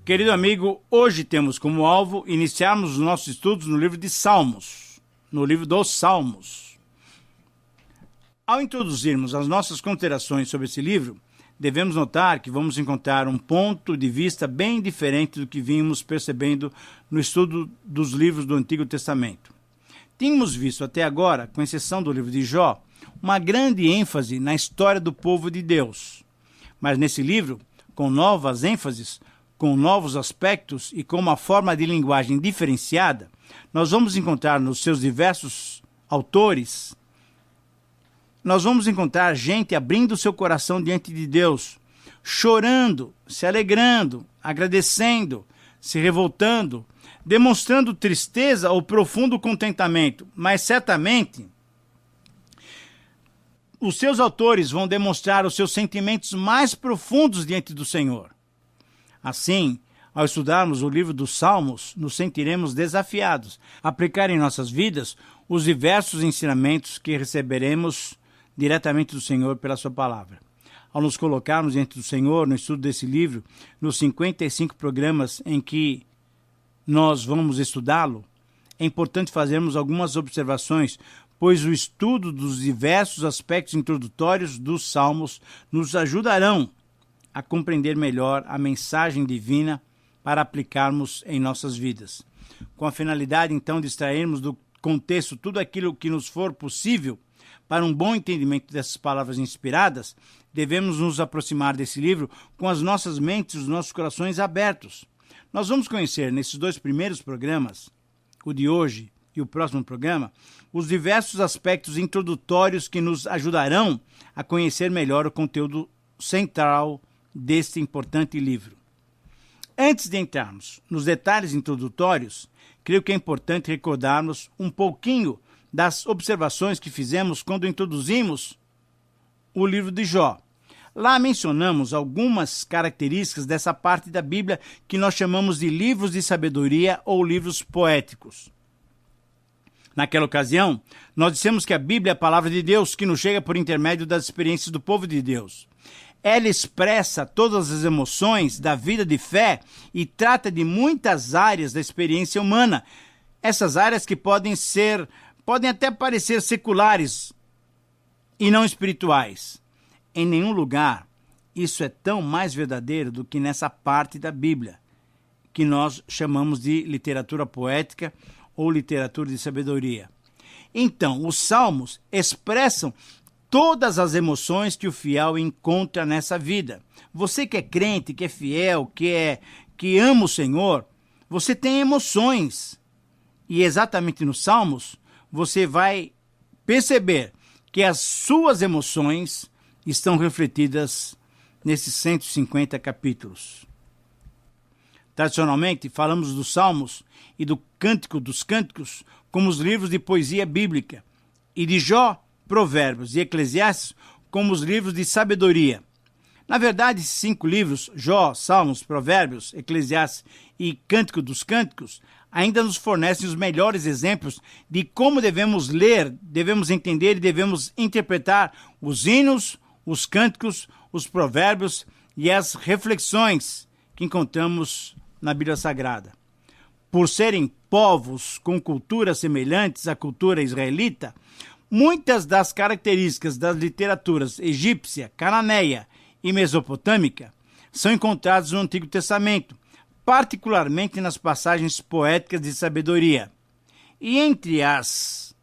Querido amigo, hoje temos como alvo iniciarmos os nossos estudos no livro de Salmos, no livro dos Salmos. Ao introduzirmos as nossas considerações sobre esse livro, devemos notar que vamos encontrar um ponto de vista bem diferente do que vimos percebendo no estudo dos livros do Antigo Testamento. Tínhamos visto até agora, com exceção do livro de Jó, uma grande ênfase na história do povo de Deus. Mas nesse livro, com novas ênfases, com novos aspectos e com uma forma de linguagem diferenciada, nós vamos encontrar nos seus diversos autores, nós vamos encontrar gente abrindo seu coração diante de Deus, chorando, se alegrando, agradecendo, se revoltando, demonstrando tristeza ou profundo contentamento, mas certamente os seus autores vão demonstrar os seus sentimentos mais profundos diante do Senhor. Assim, ao estudarmos o livro dos Salmos, nos sentiremos desafiados a aplicar em nossas vidas os diversos ensinamentos que receberemos diretamente do Senhor pela sua palavra. Ao nos colocarmos diante do Senhor no estudo desse livro, nos 55 programas em que nós vamos estudá-lo, é importante fazermos algumas observações, pois o estudo dos diversos aspectos introdutórios dos Salmos nos ajudarão a compreender melhor a mensagem divina para aplicarmos em nossas vidas. Com a finalidade, então, de extrairmos do contexto tudo aquilo que nos for possível para um bom entendimento dessas palavras inspiradas, devemos nos aproximar desse livro com as nossas mentes e os nossos corações abertos. Nós vamos conhecer nesses dois primeiros programas, o de hoje e o próximo programa, os diversos aspectos introdutórios que nos ajudarão a conhecer melhor o conteúdo central deste importante livro. Antes de entrarmos nos detalhes introdutórios, creio que é importante recordarmos um pouquinho das observações que fizemos quando introduzimos o livro de Jó. Lá mencionamos algumas características dessa parte da Bíblia que nós chamamos de livros de sabedoria ou livros poéticos. Naquela ocasião, nós dissemos que a Bíblia é a palavra de Deus que nos chega por intermédio das experiências do povo de Deus. Ela expressa todas as emoções da vida de fé e trata de muitas áreas da experiência humana. Essas áreas que podem até parecer seculares e não espirituais. Em nenhum lugar isso é tão mais verdadeiro do que nessa parte da Bíblia, que nós chamamos de literatura poética ou literatura de sabedoria. Então, os Salmos expressam todas as emoções que o fiel encontra nessa vida. Você que é crente, que é fiel, que ama o Senhor, você tem emoções. E exatamente nos Salmos, você vai perceber que as suas emoções estão refletidas nesses 150 capítulos. Tradicionalmente, falamos dos Salmos e do Cântico dos Cânticos como os livros de poesia bíblica, e de Jó, Provérbios e Eclesiastes como os livros de sabedoria. Na verdade, esses 5 livros, Jó, Salmos, Provérbios, Eclesiastes e Cântico dos Cânticos, ainda nos fornecem os melhores exemplos de como devemos ler, devemos entender e devemos interpretar os hinos, os cânticos, os provérbios e as reflexões que encontramos na Bíblia Sagrada. Por serem povos com culturas semelhantes à cultura israelita, muitas das características das literaturas egípcia, cananeia e mesopotâmica são encontradas no Antigo Testamento, particularmente nas passagens poéticas de sabedoria. E entre as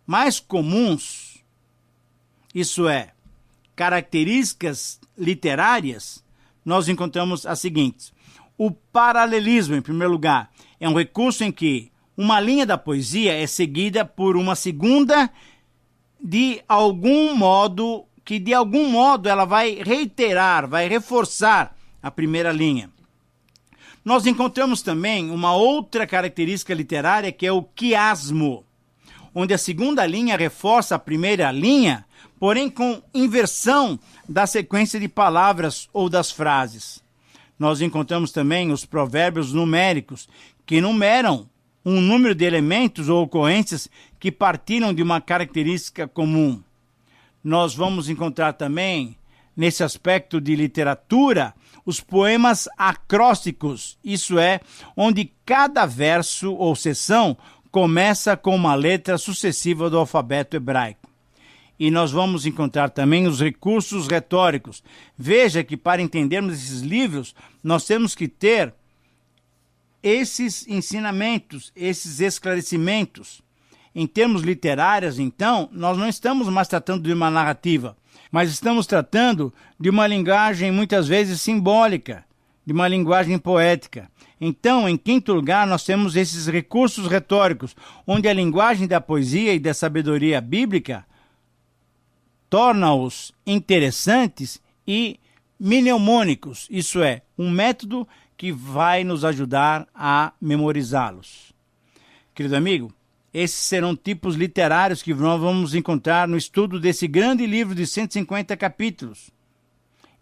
mais comuns, isso é, características literárias, nós encontramos as seguintes. O paralelismo, em primeiro lugar, é um recurso em que uma linha da poesia é seguida por uma segunda de algum modo ela vai reiterar, vai reforçar a primeira linha. Nós encontramos também uma outra característica literária que é o quiasmo, onde a segunda linha reforça a primeira linha, porém com inversão da sequência de palavras ou das frases. Nós encontramos também os provérbios numéricos, que numeram um número de elementos ou ocorrências que partiram de uma característica comum. Nós vamos encontrar também, nesse aspecto de literatura, os poemas acrósticos, isso é, onde cada verso ou seção começa com uma letra sucessiva do alfabeto hebraico. E nós vamos encontrar também os recursos retóricos. Veja que para entendermos esses livros, nós temos que ter esses ensinamentos, esses esclarecimentos. Em termos literários, então, nós não estamos mais tratando de uma narrativa, mas estamos tratando de uma linguagem muitas vezes simbólica, de uma linguagem poética. Então, em quinto lugar, nós temos esses recursos retóricos, onde a linguagem da poesia e da sabedoria bíblica torna-os interessantes e mnemônicos, isso é, um método que vai nos ajudar a memorizá-los. Querido amigo, esses serão tipos literários que nós vamos encontrar no estudo desse grande livro de 150 capítulos.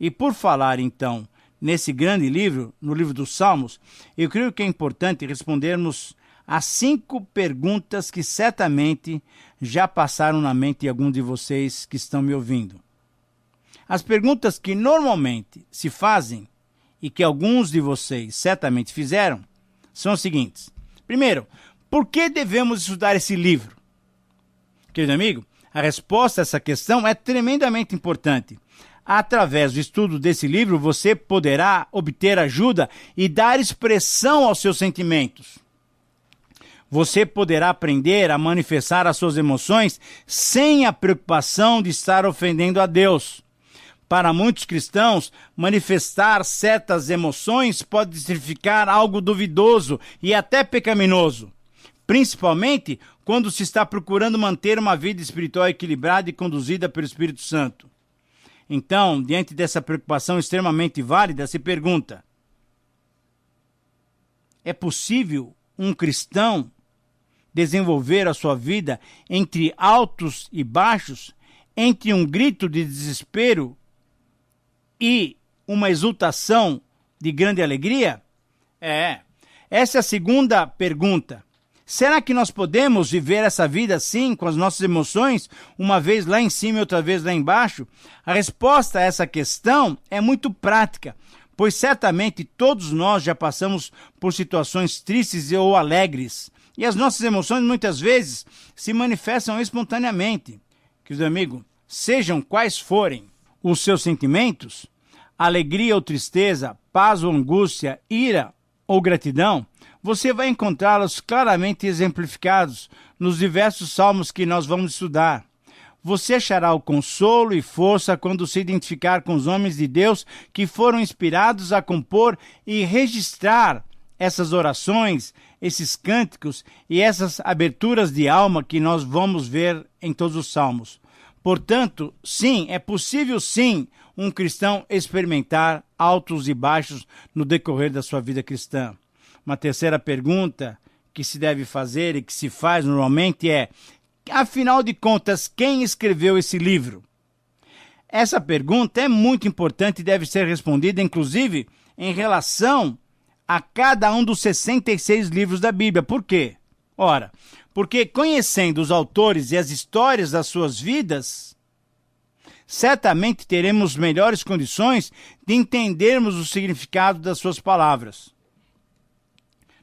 E por falar, então, nesse grande livro, no livro dos Salmos, eu creio que é importante respondermos as 5 perguntas que certamente já passaram na mente de algum de vocês que estão me ouvindo. As perguntas que normalmente se fazem e que alguns de vocês certamente fizeram são as seguintes. Primeiro, por que devemos estudar esse livro? Querido amigo, a resposta a essa questão é tremendamente importante. Através do estudo desse livro, você poderá obter ajuda e dar expressão aos seus sentimentos. Você poderá aprender a manifestar as suas emoções sem a preocupação de estar ofendendo a Deus. Para muitos cristãos, manifestar certas emoções pode significar algo duvidoso e até pecaminoso, principalmente quando se está procurando manter uma vida espiritual equilibrada e conduzida pelo Espírito Santo. Então, diante dessa preocupação extremamente válida, se pergunta: é possível um cristão desenvolver a sua vida entre altos e baixos, entre um grito de desespero e uma exultação de grande alegria? Essa é a segunda pergunta. Será que nós podemos viver essa vida assim, com as nossas emoções, uma vez lá em cima e outra vez lá embaixo? A resposta a essa questão é muito prática, pois certamente todos nós já passamos por situações tristes ou alegres, e as nossas emoções muitas vezes se manifestam espontaneamente. Querido amigo, sejam quais forem os seus sentimentos, alegria ou tristeza, paz ou angústia, ira ou gratidão, você vai encontrá-los claramente exemplificados nos diversos salmos que nós vamos estudar. Você achará o consolo e força quando se identificar com os homens de Deus que foram inspirados a compor e registrar essas orações, esses cânticos e essas aberturas de alma que nós vamos ver em todos os salmos. Portanto, sim, é possível sim um cristão experimentar altos e baixos no decorrer da sua vida cristã. Uma terceira pergunta que se deve fazer e que se faz normalmente é: afinal de contas, quem escreveu esse livro? Essa pergunta é muito importante e deve ser respondida, inclusive, em relação a cada um dos 66 livros da Bíblia. Por quê? Ora, porque conhecendo os autores e as histórias das suas vidas, certamente teremos melhores condições de entendermos o significado das suas palavras.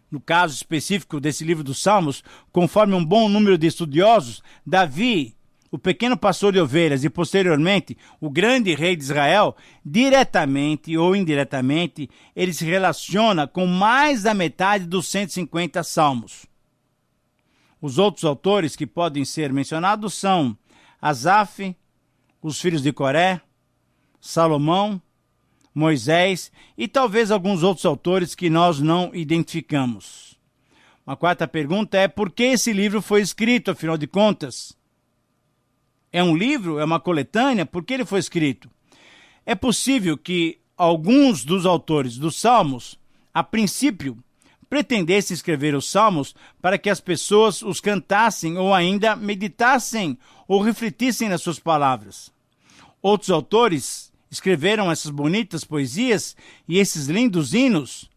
No caso específico desse livro dos Salmos, conforme um bom número de estudiosos, Davi, o pequeno pastor de ovelhas e, posteriormente, o grande rei de Israel, diretamente ou indiretamente, ele se relaciona com mais da metade dos 150 salmos. Os outros autores que podem ser mencionados são Asaf, os filhos de Coré, Salomão, Moisés e talvez alguns outros autores que nós não identificamos. Uma quarta pergunta é: por que esse livro foi escrito, afinal de contas? É um livro? É uma coletânea? Por que ele foi escrito? É possível que alguns dos autores dos Salmos, a princípio, pretendessem escrever os Salmos para que as pessoas os cantassem ou ainda meditassem ou refletissem nas suas palavras. Outros autores escreveram essas bonitas poesias e esses lindos hinos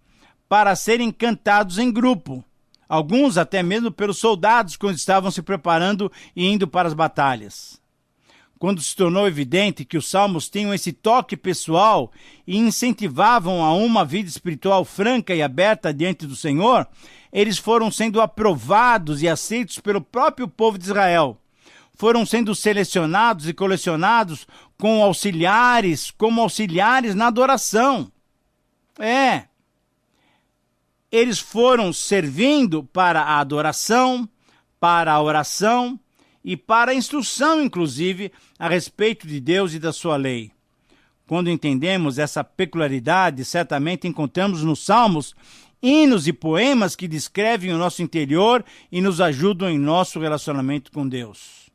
para serem cantados em grupo, alguns até mesmo pelos soldados quando estavam se preparando e indo para as batalhas. quando se tornou evidente que os salmos tinham esse toque pessoal e incentivavam a uma vida espiritual franca e aberta diante do Senhor, eles foram sendo aprovados e aceitos pelo próprio povo de Israel. Foram sendo selecionados e colecionados como auxiliares na adoração. Eles foram servindo para a adoração, para a oração e para a instrução, inclusive, a respeito de Deus e da sua lei. Quando entendemos essa peculiaridade, certamente encontramos nos Salmos hinos e poemas que descrevem o nosso interior e nos ajudam em nosso relacionamento com Deus.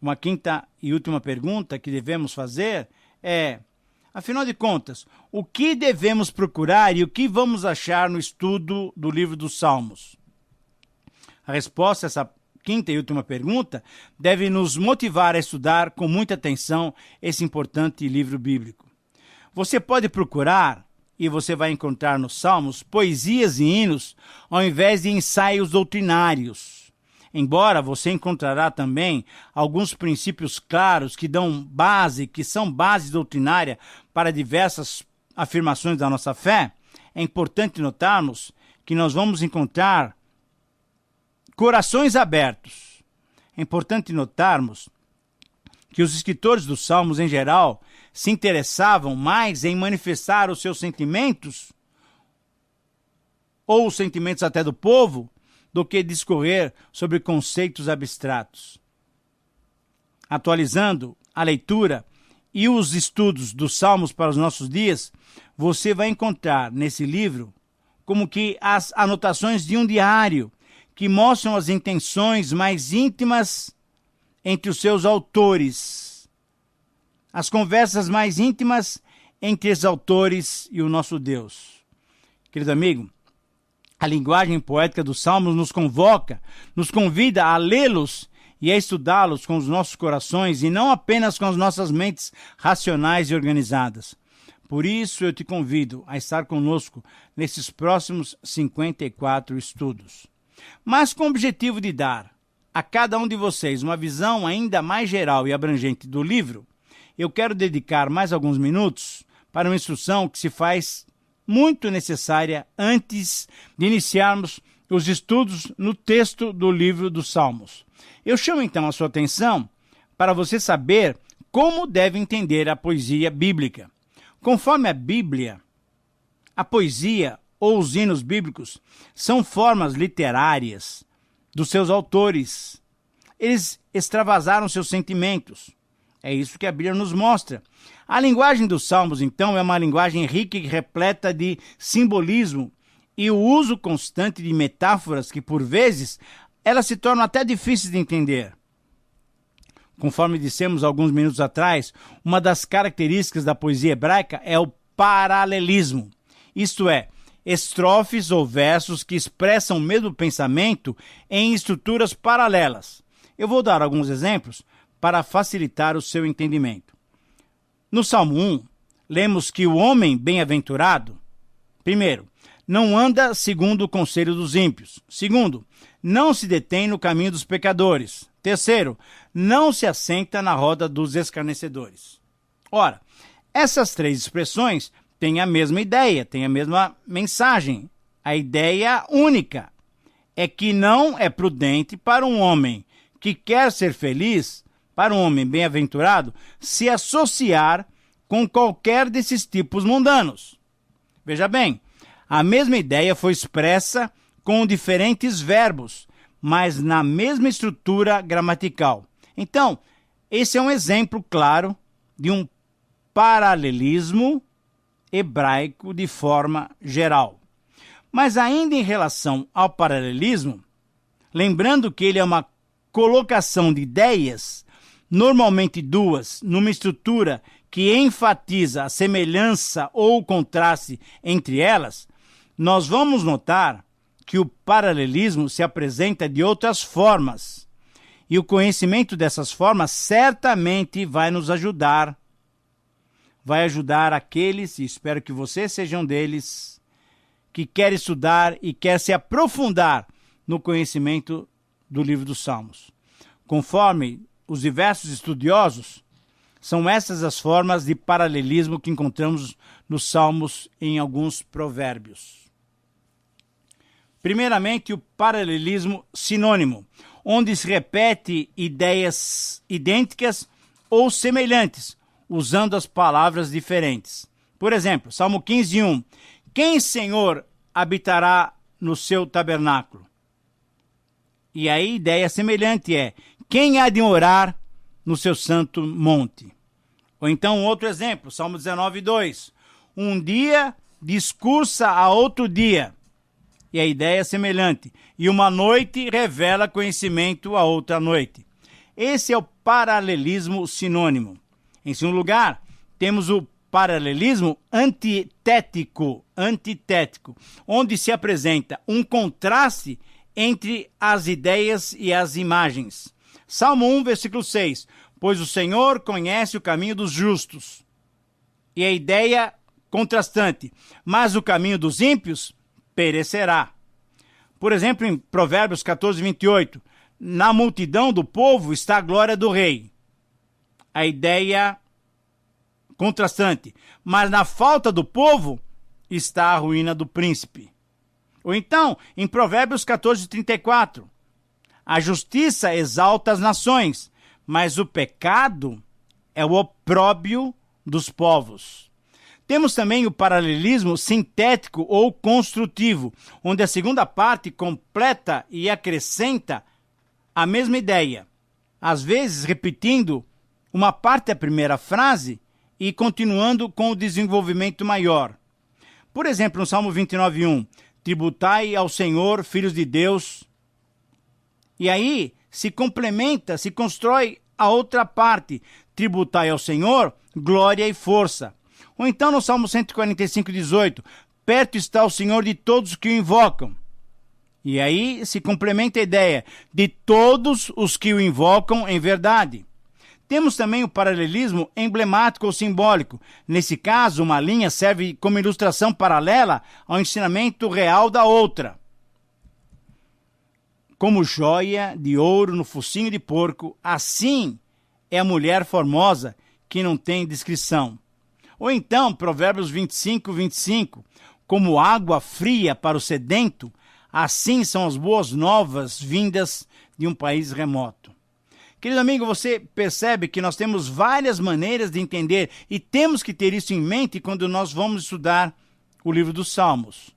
Uma quinta e última pergunta que devemos fazer é: afinal de contas, o que devemos procurar e o que vamos achar no estudo do livro dos Salmos? A resposta a essa quinta e última pergunta deve nos motivar a estudar com muita atenção esse importante livro bíblico. Você pode procurar, e você vai encontrar nos Salmos, poesias e hinos, ao invés de ensaios doutrinários. Embora você encontrará também alguns princípios claros que são base doutrinária para diversas afirmações da nossa fé, é importante notarmos que nós vamos encontrar corações abertos. É importante notarmos que os escritores dos Salmos, em geral, se interessavam mais em manifestar os seus sentimentos, ou os sentimentos até do povo, do que discorrer sobre conceitos abstratos. Atualizando a leitura e os estudos dos Salmos para os nossos dias, você vai encontrar nesse livro como que as anotações de um diário que mostram as intenções mais íntimas entre os seus autores, as conversas mais íntimas entre os autores e o nosso Deus. Querido amigo, a linguagem poética dos Salmos nos convida a lê-los e a estudá-los com os nossos corações e não apenas com as nossas mentes racionais e organizadas. Por isso eu te convido a estar conosco nesses próximos 54 estudos. Mas com o objetivo de dar a cada um de vocês uma visão ainda mais geral e abrangente do livro, eu quero dedicar mais alguns minutos para uma instrução que se faz muito necessária antes de iniciarmos os estudos no texto do livro dos Salmos. Eu chamo então a sua atenção para você saber como deve entender a poesia bíblica. Conforme a Bíblia, a poesia ou os hinos bíblicos são formas literárias dos seus autores. Eles extravasaram seus sentimentos. É isso que a Bíblia nos mostra. A linguagem dos Salmos, então, é uma linguagem rica e repleta de simbolismo e o uso constante de metáforas que, por vezes, elas se tornam até difíceis de entender. Conforme dissemos alguns minutos atrás, uma das características da poesia hebraica é o paralelismo. Isto é, estrofes ou versos que expressam o mesmo pensamento em estruturas paralelas. Eu vou dar alguns exemplos para facilitar o seu entendimento. No Salmo 1, lemos que o homem bem-aventurado, primeiro, não anda segundo o conselho dos ímpios. Segundo, não se detém no caminho dos pecadores. Terceiro, não se assenta na roda dos escarnecedores. Ora, essas três expressões têm a mesma ideia, têm a mesma mensagem. A ideia única é que não é prudente para um homem que quer ser feliz, para um homem bem-aventurado, se associar com qualquer desses tipos mundanos. Veja bem, a mesma ideia foi expressa com diferentes verbos, mas na mesma estrutura gramatical. Então, esse é um exemplo claro de um paralelismo hebraico de forma geral. Mas ainda em relação ao paralelismo, lembrando que ele é uma colocação de ideias, normalmente duas, numa estrutura que enfatiza a semelhança ou o contraste entre elas, nós vamos notar que o paralelismo se apresenta de outras formas. E o conhecimento dessas formas certamente vai nos ajudar. Vai ajudar aqueles, e espero que você seja um deles, que quer estudar e quer se aprofundar no conhecimento do livro dos Salmos. Conforme os diversos estudiosos, são essas as formas de paralelismo que encontramos nos Salmos e em alguns provérbios. Primeiramente, o paralelismo sinônimo, onde se repete ideias idênticas ou semelhantes, usando as palavras diferentes. Por exemplo, Salmo 15:1. Quem, Senhor, habitará no seu tabernáculo? E aí a ideia semelhante é: quem há de morar no seu santo monte? Ou então outro exemplo, Salmo 19:2. Um dia discursa a outro dia. E a ideia é semelhante. E uma noite revela conhecimento a outra noite. Esse é o paralelismo sinônimo. Em segundo lugar, temos o paralelismo antitético, onde se apresenta um contraste entre as ideias e as imagens. Salmo 1, versículo 6. Pois o Senhor conhece o caminho dos justos. E a ideia contrastante. Mas o caminho dos ímpios perecerá. Por exemplo, em Provérbios 14:28. Na multidão do povo está a glória do rei. A ideia contrastante. Mas na falta do povo está a ruína do príncipe. Ou então, em Provérbios 14:34. A justiça exalta as nações, mas o pecado é o opróbio dos povos. Temos também o paralelismo sintético ou construtivo, onde a segunda parte completa e acrescenta a mesma ideia, às vezes repetindo uma parte da primeira frase e continuando com o desenvolvimento maior. Por exemplo, no Salmo 29:1, tributai ao Senhor, filhos de Deus. E aí se complementa, se constrói a outra parte, tributai ao Senhor, glória e força. Ou então no Salmo 145:18, perto está o Senhor de todos que o invocam. E aí se complementa a ideia de todos os que o invocam em verdade. Temos também o paralelismo emblemático ou simbólico. Nesse caso, uma linha serve como ilustração paralela ao ensinamento real da outra. Como joia de ouro no focinho de porco, assim é a mulher formosa que não tem descrição. Ou então, Provérbios 25:25, como água fria para o sedento, assim são as boas novas vindas de um país remoto. Querido amigo, você percebe que nós temos várias maneiras de entender e temos que ter isso em mente quando nós vamos estudar o livro dos Salmos.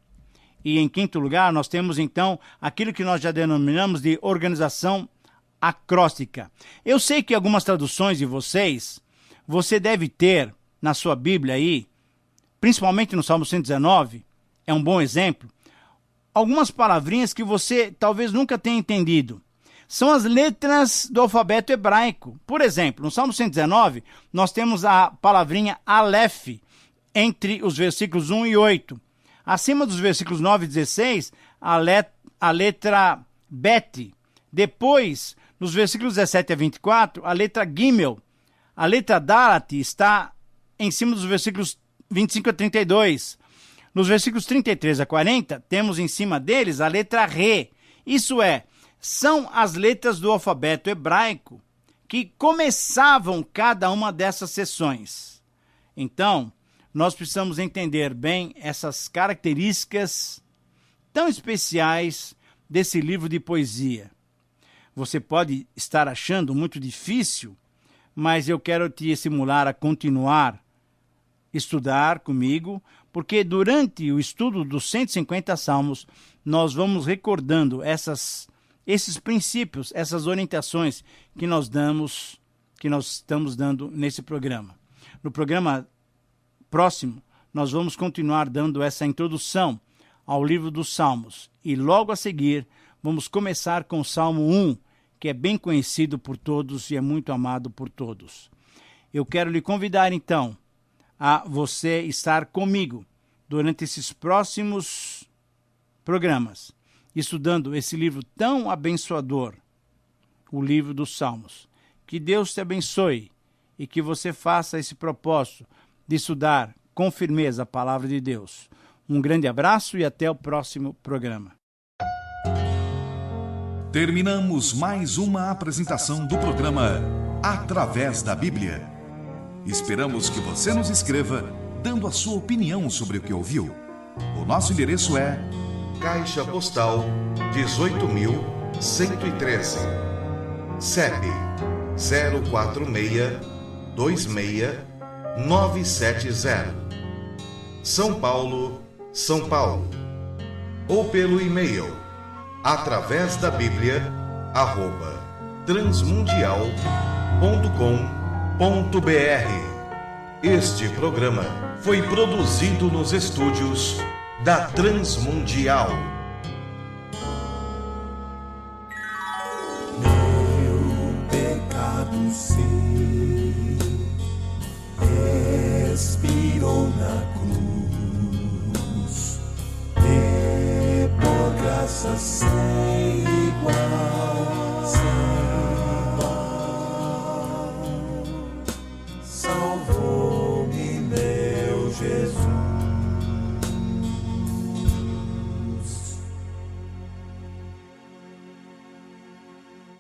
E em quinto lugar, nós temos então aquilo que nós já denominamos de organização acróstica. Eu sei que algumas traduções de vocês, você deve ter na sua Bíblia aí, principalmente no Salmo 119, é um bom exemplo, algumas palavrinhas que você talvez nunca tenha entendido. São as letras do alfabeto hebraico. Por exemplo, no Salmo 119, nós temos a palavrinha Aleph entre os versículos 1 e 8. Acima dos versículos 9 e 16, a letra Bet. Depois, nos versículos 17 a 24, a letra Gimel. A letra Dalet está em cima dos versículos 25 a 32. Nos versículos 33 a 40, temos em cima deles a letra Re. Isso é, são as letras do alfabeto hebraico que começavam cada uma dessas seções. Então, nós precisamos entender bem essas características tão especiais desse livro de poesia. Você pode estar achando muito difícil, mas eu quero te estimular a continuar estudar comigo, porque durante o estudo dos 150 salmos, nós vamos recordando esses princípios, essas orientações que nós estamos dando nesse programa. No programa próximo, nós vamos continuar dando essa introdução ao livro dos Salmos. E logo a seguir, vamos começar com o Salmo 1, que é bem conhecido por todos e é muito amado por todos. Eu quero lhe convidar, então, a você estar comigo durante esses próximos programas, estudando esse livro tão abençoador, o livro dos Salmos. Que Deus te abençoe e que você faça esse propósito de estudar com firmeza a palavra de Deus. Um grande abraço e até o próximo programa. Terminamos mais uma apresentação do programa através da Bíblia. Esperamos que você nos escreva, dando a sua opinião sobre o que ouviu. O nosso endereço é Caixa Postal 18.113, CEP 04626-970, São Paulo, São Paulo. Ou pelo e-mail através da Bíblia @transmundial.com.br. Este programa foi produzido nos estúdios da Transmundial. Meu pecado sei, expirou na cruz, e por graça sei.